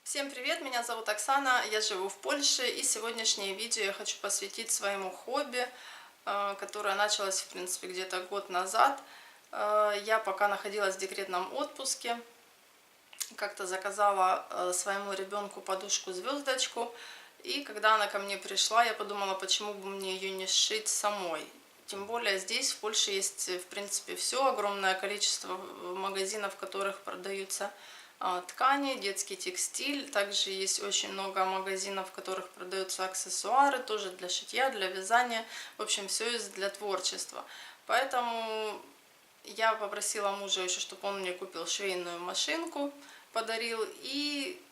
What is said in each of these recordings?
Всем привет, меня зовут Оксана, я живу в Польше, и сегодняшнее видео я хочу посвятить своему хобби, которое началось, в принципе, где-то год назад. Я пока находилась в декретном отпуске, как-то заказала своему ребенку подушку-звездочку, и когда она ко мне пришла, я подумала, почему бы мне ее не сшить самой. Тем более здесь, в Польше, есть, в принципе, все, огромное количество магазинов, в которых продаются ткани, детский текстиль. Также есть очень много магазинов, в которых продаются аксессуары, тоже для шитья, для вязания. В общем, все есть для творчества. Поэтому я попросила мужа еще, чтобы он мне купил швейную машинку, подарил, и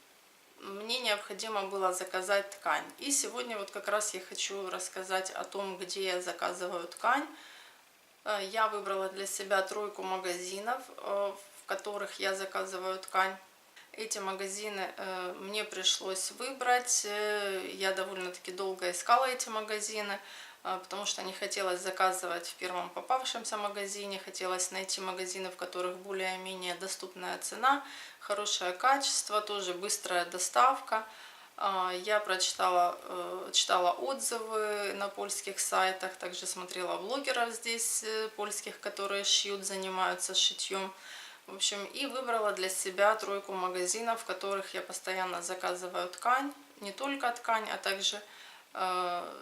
мне необходимо было заказать ткань. И сегодня вот как раз я хочу рассказать о том, где я заказываю ткань. Я выбрала для себя тройку магазинов, в которых я заказываю ткань. Эти магазины мне пришлось выбрать. Я довольно-таки долго искала эти магазины, потому что не хотелось заказывать в первом попавшемся магазине. Хотелось найти магазины, в которых более-менее доступная цена, хорошее качество, тоже быстрая доставка. Я читала отзывы на польских сайтах, также смотрела блогеров здесь польских, которые шьют, занимаются шитьем. В общем, и выбрала для себя тройку магазинов, в которых я постоянно заказываю ткань. Не только ткань, а также,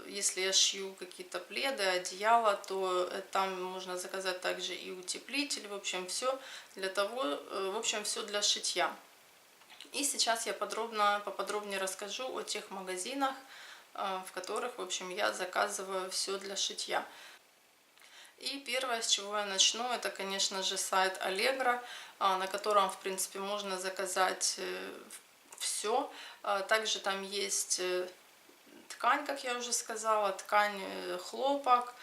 если я шью какие-то пледы, одеяла, то там можно заказать также и утеплитель. В общем, все для того, в общем, все для шитья. И сейчас я поподробнее расскажу о тех магазинах, в которых, в общем, я заказываю все для шитья. И первое, с чего я начну, это, конечно же, сайт Allegro, на котором, в принципе, можно заказать все. Также там есть ткань, как я уже сказала, ткань, хлопок,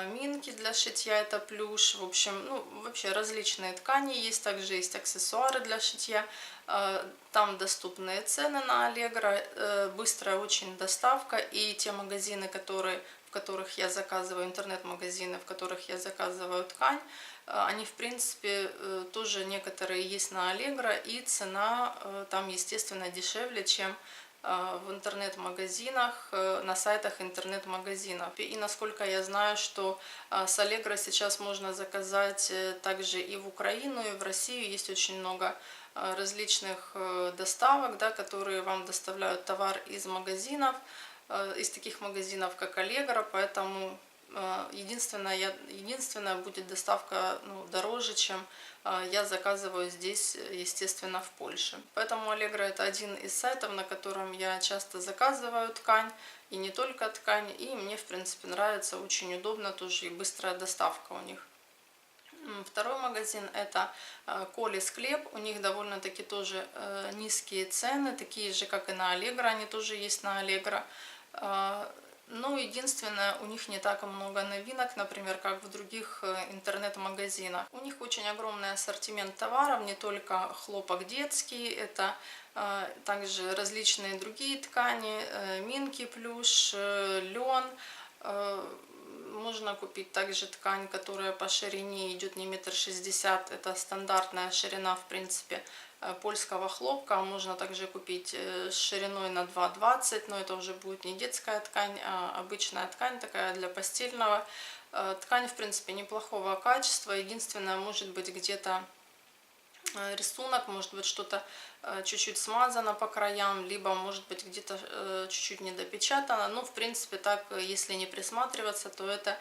минки для шитья, это плюш. В общем, ну, вообще различные ткани есть. Также есть аксессуары для шитья. Там доступные цены на Allegro, быстрая очень доставка. И те магазины, в которых я заказываю, интернет-магазины, в которых я заказываю ткань, они, в принципе, тоже некоторые есть на Allegro. И цена там, естественно, дешевле, чем в интернет-магазинах, на сайтах интернет-магазинов. И насколько я знаю, что с Allegro сейчас можно заказать также и в Украину, и в Россию. Есть очень много различных доставок, да, которые вам доставляют товар из магазинов, из таких магазинов, как Allegro, поэтому единственная будет доставка, ну, дороже, чем я заказываю здесь, естественно, в Польше. Поэтому Allegro это один из сайтов, на котором я часто заказываю ткань, и не только ткань, и мне, в принципе, нравится, очень удобно тоже и быстрая доставка у них. Второй магазин это Колес Хлеб, у них довольно-таки тоже низкие цены, такие же, как и на Allegro, они тоже есть на Allegro. Но единственное, у них не так много новинок, например, как в других интернет-магазинах. У них очень огромный ассортимент товаров, не только хлопок детский, это также различные другие ткани, минки, плюш, лен. Можно купить также ткань, которая по ширине идет не 1,60 м, это стандартная ширина, в принципе, польского хлопка. Можно также купить с шириной на 2,20 м, но это уже будет не детская ткань, а обычная ткань, такая для постельного. Ткань, в принципе, неплохого качества. Единственное, может быть, где-то рисунок, может быть, что-то чуть-чуть смазано по краям, либо, может быть, где-то чуть-чуть недопечатано. Но, в принципе, так, если не присматриваться, то это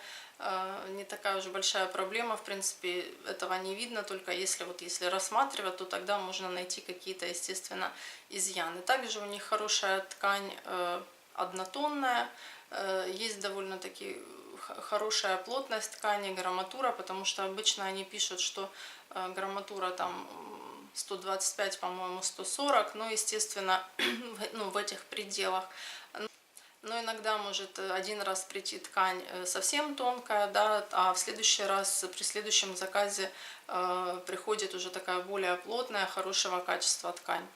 не такая уже большая проблема. В принципе, этого не видно, только если рассматривать, то тогда можно найти какие-то, естественно, изъяны. Также у них хорошая ткань, однотонная, есть довольно-таки хорошая плотность ткани, грамматура, потому что обычно они пишут, что грамматура там 125, по-моему, 140, но, естественно, ну, в этих пределах. Но иногда может один раз прийти ткань совсем тонкая, да, а в следующий раз, при следующем заказе приходит уже такая более плотная, хорошего качества ткань.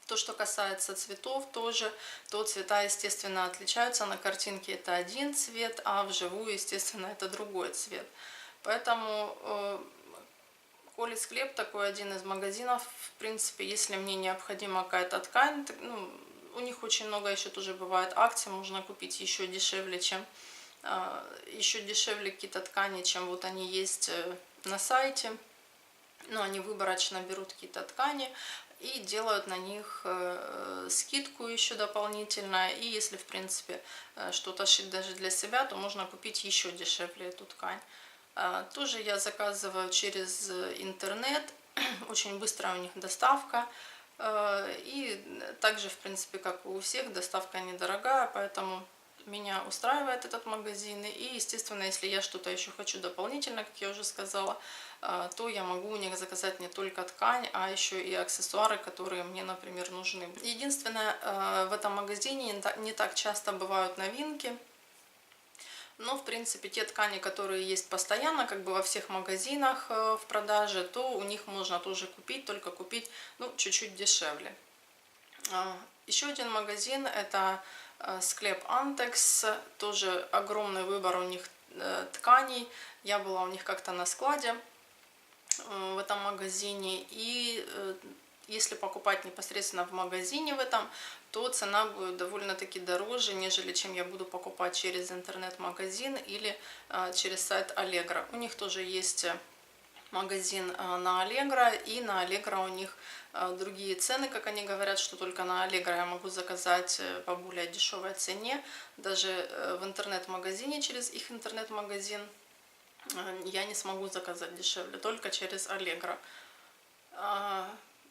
То, что касается цветов, тоже, то цвета, естественно, отличаются. На картинке это один цвет, а вживую, естественно, это другой цвет. Поэтому Коли Склеп такой один из магазинов, в принципе, если мне необходима какая-то ткань, ну, у них очень много еще тоже бывает акций, можно купить еще дешевле, чем еще дешевле какие-то ткани, чем вот они есть на сайте. Но они выборочно берут какие-то ткани и делают на них скидку еще дополнительно. И если, в принципе, что-то шить даже для себя, то можно купить еще дешевле эту ткань. Тоже я заказываю через интернет, очень быстрая у них доставка. И также, в принципе, как и у всех, доставка недорогая, поэтому меня устраивает этот магазин. И, естественно, если я что-то еще хочу дополнительно, как я уже сказала, то я могу у них заказать не только ткань, а еще и аксессуары, которые мне, например, нужны. Единственное, в этом магазине не так часто бывают новинки. Но, в принципе, те ткани, которые есть постоянно, как бы во всех магазинах в продаже, то у них можно тоже купить, только купить, ну, чуть-чуть дешевле. Еще один магазин, это склеп Антекс, тоже огромный выбор у них тканей. Я была у них как-то на складе в этом магазине, и если покупать непосредственно в магазине в этом, то цена будет довольно-таки дороже, нежели чем я буду покупать через интернет-магазин или через сайт Allegro. У них тоже есть магазин на Allegro, и на Allegro у них другие цены, как они говорят, что только на Allegro я могу заказать по более дешевой цене. Даже в интернет-магазине, через их интернет-магазин, я не смогу заказать дешевле, только через Allegro.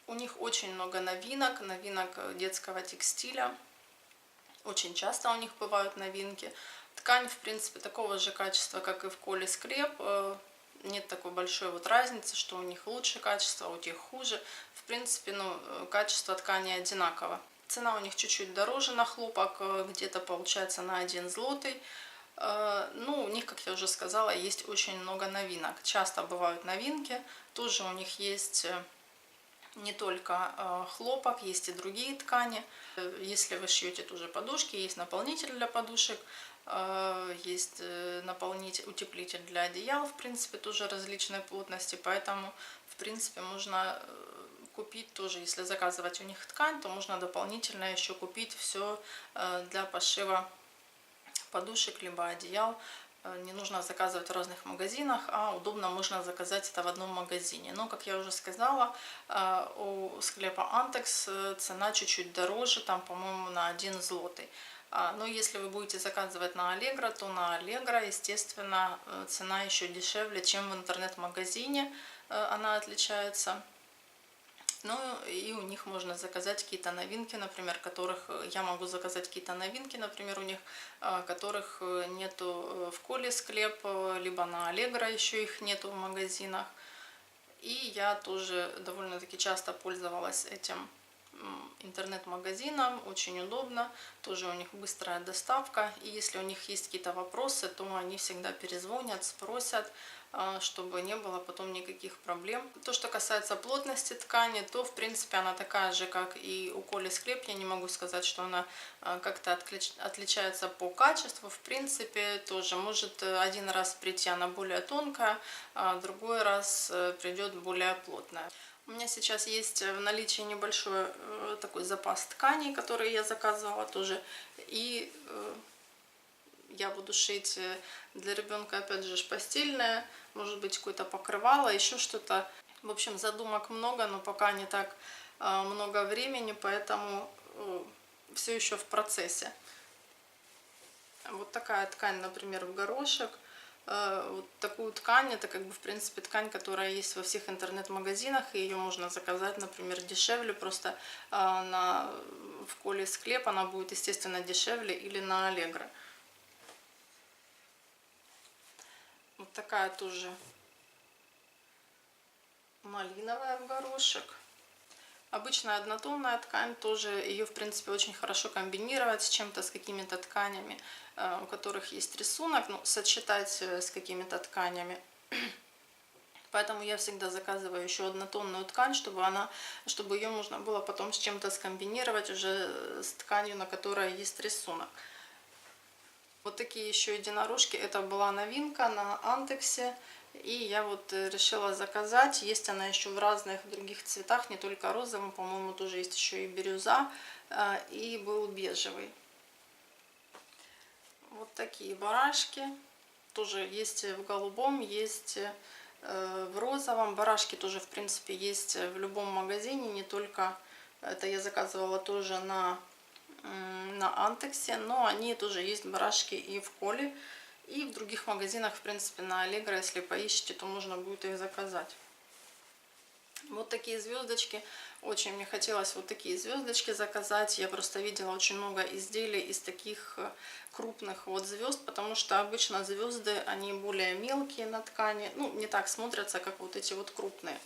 У них очень много новинок детского текстиля. Очень часто у них бывают новинки. Ткань, в принципе, такого же качества, как и в Коле Склеп. Нет такой большой вот разницы, что у них лучше качество, а у тех хуже. В принципе, ну, качество ткани одинаково. Цена у них чуть-чуть дороже на хлопок, где-то получается на 1 злотый. Ну, у них, как я уже сказала, есть очень много новинок. Часто бывают новинки. Тоже у них есть не только хлопок, есть и другие ткани. Если вы шьете тоже подушки, есть наполнитель для подушек, есть наполнитель, утеплитель для одеял, в принципе, тоже различной плотности. Поэтому, в принципе, можно купить тоже, если заказывать у них ткань, то можно дополнительно еще купить все для пошива подушек либо одеял. Не нужно заказывать в разных магазинах, а удобно можно заказать это в одном магазине. Но, как я уже сказала, у склепа Антекс цена чуть-чуть дороже, там, по-моему, на 1 злотый. Но если вы будете заказывать на Allegro, то на Allegro, естественно, цена еще дешевле, чем в интернет-магазине она отличается. Ну и у них можно заказать какие-то новинки, например, я могу заказать какие-то новинки, например, у них, которых нету в Коле Склеп, либо на Allegro еще их нету в магазинах. И я тоже довольно-таки часто пользовалась этим интернет-магазином, очень удобно, тоже у них быстрая доставка. И если у них есть какие-то вопросы, то они всегда перезвонят, спросят, чтобы не было потом никаких проблем. То, что касается плотности ткани, то в принципе она такая же, как и у Коли Склеп. Я не могу сказать, что она как-то отличается по качеству. В принципе, тоже может один раз прийти она более тонкая, а другой раз придет более плотная. У меня сейчас есть в наличии небольшой такой запас тканей, которые я заказывала тоже. И я буду шить для ребенка, опять же, постельное, может быть, какое-то покрывало, еще что-то. В общем, задумок много, но пока не так много времени, поэтому все еще в процессе. Вот такая ткань, например, в горошек. Вот такую ткань, это как бы в принципе ткань, которая есть во всех интернет-магазинах, и ее можно заказать, например, дешевле, просто в Коле Склеп она будет, естественно, дешевле, или на Allegro. Вот такая тоже малиновая в горошек. Обычная однотонная ткань, тоже ее, в принципе, очень хорошо комбинировать с чем-то, с какими-то тканями, у которых есть рисунок, ну, сочетать с какими-то тканями. Поэтому я всегда заказываю еще однотонную ткань, чтобы ее можно было потом с чем-то скомбинировать уже с тканью, на которой есть рисунок. Вот такие еще единорожки. Это была новинка на Антексе. И я вот решила заказать. Есть она еще в разных других цветах, не только розовым, по-моему, тоже есть еще и бирюза, и был бежевый. Вот такие барашки. Тоже есть в голубом, есть в розовом. Барашки тоже, в принципе, есть в любом магазине, не только... Это я заказывала тоже на Антексе, но они тоже есть барашки и в Коле, и в других магазинах, в принципе, на Аллегро, если поищите, то можно будет их заказать. Вот такие звездочки. Очень мне хотелось вот такие звездочки заказать. Я просто видела очень много изделий из таких крупных вот звезд, потому что обычно звезды, они более мелкие на ткани, ну, не так смотрятся, как вот эти вот крупные.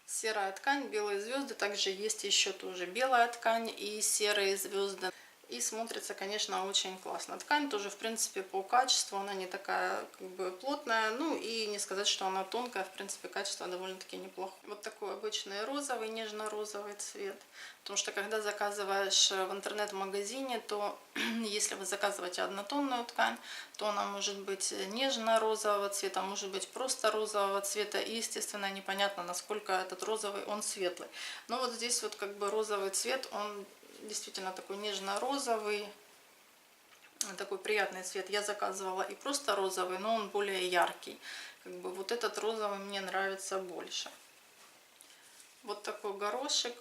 Серая ткань, белые звезды. Также есть еще тоже белая ткань и серые звезды. И смотрится, конечно, очень классно. Ткань тоже, в принципе, по качеству, она не такая как бы плотная. Ну и не сказать, что она тонкая, в принципе, качество довольно-таки неплохое. Вот такой обычный розовый, нежно-розовый цвет. Потому что когда заказываешь в интернет-магазине, то если вы заказываете однотонную ткань, то она может быть нежно-розового цвета, может быть просто розового цвета. И, естественно, непонятно, насколько этот розовый, он светлый. Но вот здесь вот как бы розовый цвет, он действительно такой нежно-розовый, такой приятный цвет. Я заказывала и просто розовый, но он более яркий. Как бы вот этот розовый мне нравится больше. Вот такой горошек.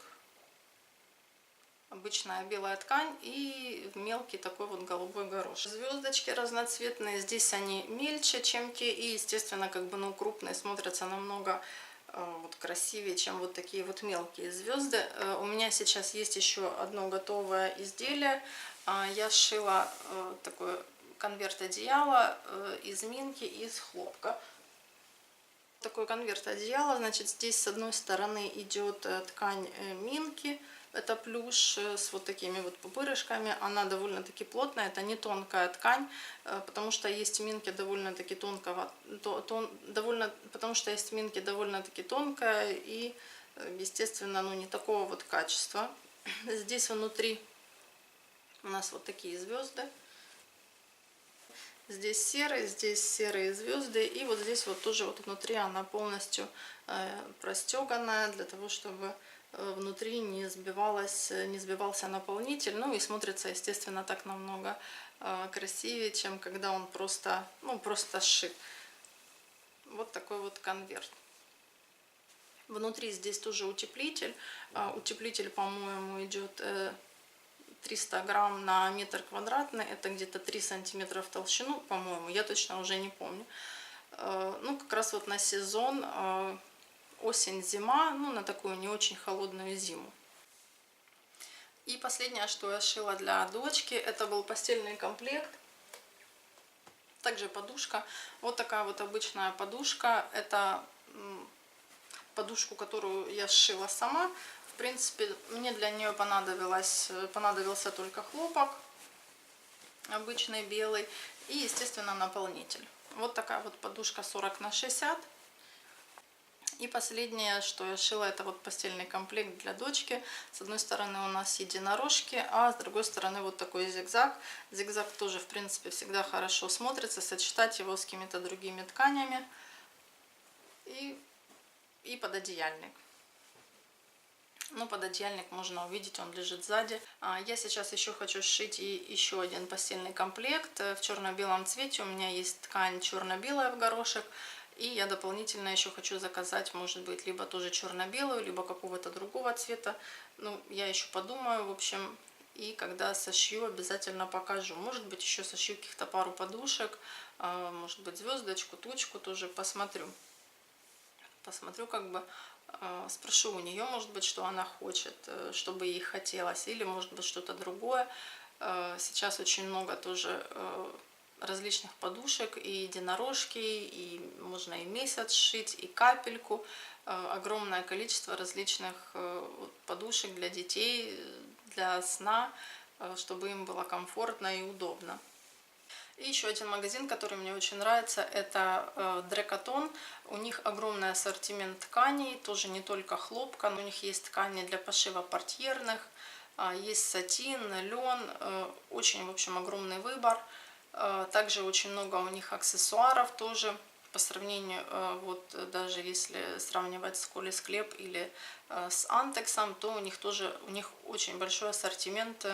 Обычная белая ткань и мелкий такой вот голубой горошек. Звездочки разноцветные. Здесь они мельче, чем те. И, естественно, как бы, ну, крупные смотрятся намного вот красивее, чем вот такие вот мелкие звезды. У меня сейчас есть еще одно готовое изделие. Я сшила такой конверт одеяла из минки, из хлопка. Такой конверт одеяла, значит, здесь с одной стороны идет ткань минки, это плюш с вот такими вот пупырышками, она довольно-таки плотная, это не тонкая ткань, потому что есть минки довольно-таки тонкого, потому что есть минки довольно-таки тонкая и, естественно, ну, не такого вот качества. Здесь внутри у нас вот такие звезды. Здесь серые звезды, и вот здесь вот тоже вот внутри она полностью простеганная, для того, чтобы внутри не сбивался наполнитель. Ну и смотрится, естественно, так намного красивее, чем когда он просто, ну, просто сшит. Вот такой вот конверт. Внутри здесь тоже утеплитель. Утеплитель, по-моему, идет 300 грамм на метр квадратный, это где-то 3 сантиметра в толщину, по-моему, я точно уже не помню. Ну, как раз вот на сезон осень-зима, ну, на такую не очень холодную зиму. И последнее, что я шила для дочки, это был постельный комплект. Также подушка. Вот такая вот обычная подушка. Это подушку, которую я сшила сама. В принципе, мне для нее понадобился только хлопок, обычный белый, и, естественно, наполнитель. Вот такая вот подушка 40 на 60. И последнее, что я шила, это вот постельный комплект для дочки. С одной стороны у нас единорожки, а с другой стороны вот такой зигзаг. Зигзаг тоже, в принципе, всегда хорошо смотрится, сочетать его с какими-то другими тканями. И пододеяльник. Ну, пододеяльник можно увидеть, он лежит сзади. Я сейчас еще хочу сшить и еще один постельный комплект в черно-белом цвете. У меня есть ткань черно-белая в горошек. И я дополнительно еще хочу заказать, может быть, либо тоже черно-белую, либо какого-то другого цвета. Ну, я еще подумаю, в общем. И когда сошью, обязательно покажу. Может быть, еще сошью каких-то пару подушек. Может быть, звездочку, тучку тоже посмотрю. Посмотрю, как бы, спрошу у нее, может быть, что она хочет, чтобы ей хотелось, или, может быть, что-то другое. Сейчас очень много тоже различных подушек, и единорожки, и можно и месяц сшить, и капельку. Огромное количество различных подушек для детей, для сна, чтобы им было комфортно и удобно. И еще один магазин, который мне очень нравится, это Дрекатон. У них огромный ассортимент тканей, тоже не только хлопка, но у них есть ткани для пошива портьерных, Есть сатин, лен, очень, в общем, огромный выбор. Также очень много у них аксессуаров тоже. По сравнению, вот даже если сравнивать с Колес Клеп или с Антексом, то у них очень большой ассортимент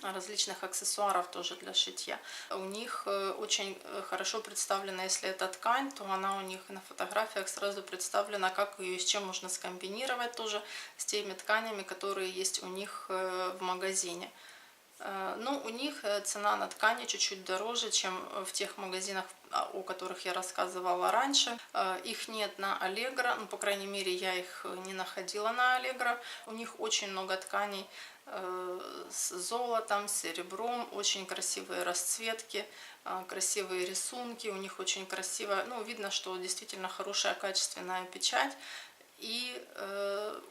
различных аксессуаров тоже для шитья. У них очень хорошо представлена, если это ткань, то она у них на фотографиях сразу представлена, как ее и с чем можно скомбинировать тоже с теми тканями, которые есть у них в магазине. Но у них цена на ткани чуть-чуть дороже, чем в тех магазинах, о которых я рассказывала раньше. Их нет на Allegro, ну, по крайней мере, я их не находила на Allegro. У них очень много тканей с золотом, с серебром, очень красивые расцветки, красивые рисунки. У них очень красиво, ну, видно, что действительно хорошая качественная печать. И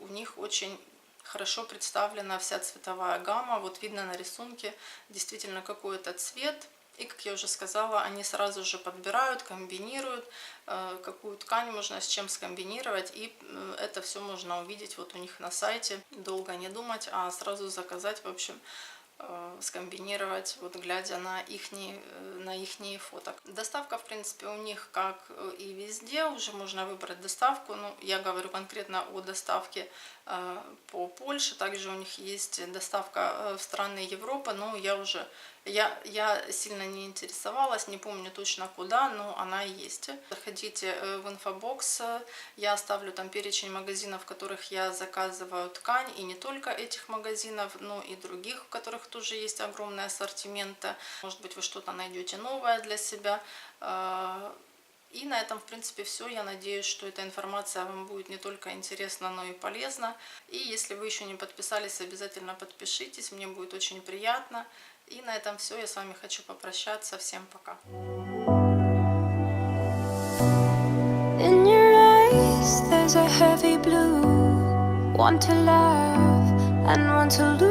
у них очень хорошо представлена вся цветовая гамма. Вот видно на рисунке действительно какой-то цвет. И, как я уже сказала, они сразу же подбирают, комбинируют, какую ткань можно с чем скомбинировать. И это все можно увидеть вот у них на сайте. Долго не думать, а сразу заказать, в общем, скомбинировать, вот глядя на ихние фото. Доставка, в принципе, у них, как и везде, уже можно выбрать доставку. Ну, я говорю конкретно о доставке по Польше. Также у них есть доставка в страны Европы, но я сильно не интересовалась, не помню точно куда, но она есть. Заходите в инфобокс, я оставлю там перечень магазинов, в которых я заказываю ткань, и не только этих магазинов, но и других, в которых тоже есть огромный ассортимент. Может быть, вы что-то найдете новое для себя. И на этом, в принципе, все. Я надеюсь, что эта информация вам будет не только интересна, но и полезна. И если вы еще не подписались, обязательно подпишитесь, мне будет очень приятно. И на этом все. Я с вами хочу попрощаться. Всем пока. In your eyes, there's a heavy blue. Want to laugh and want to lose.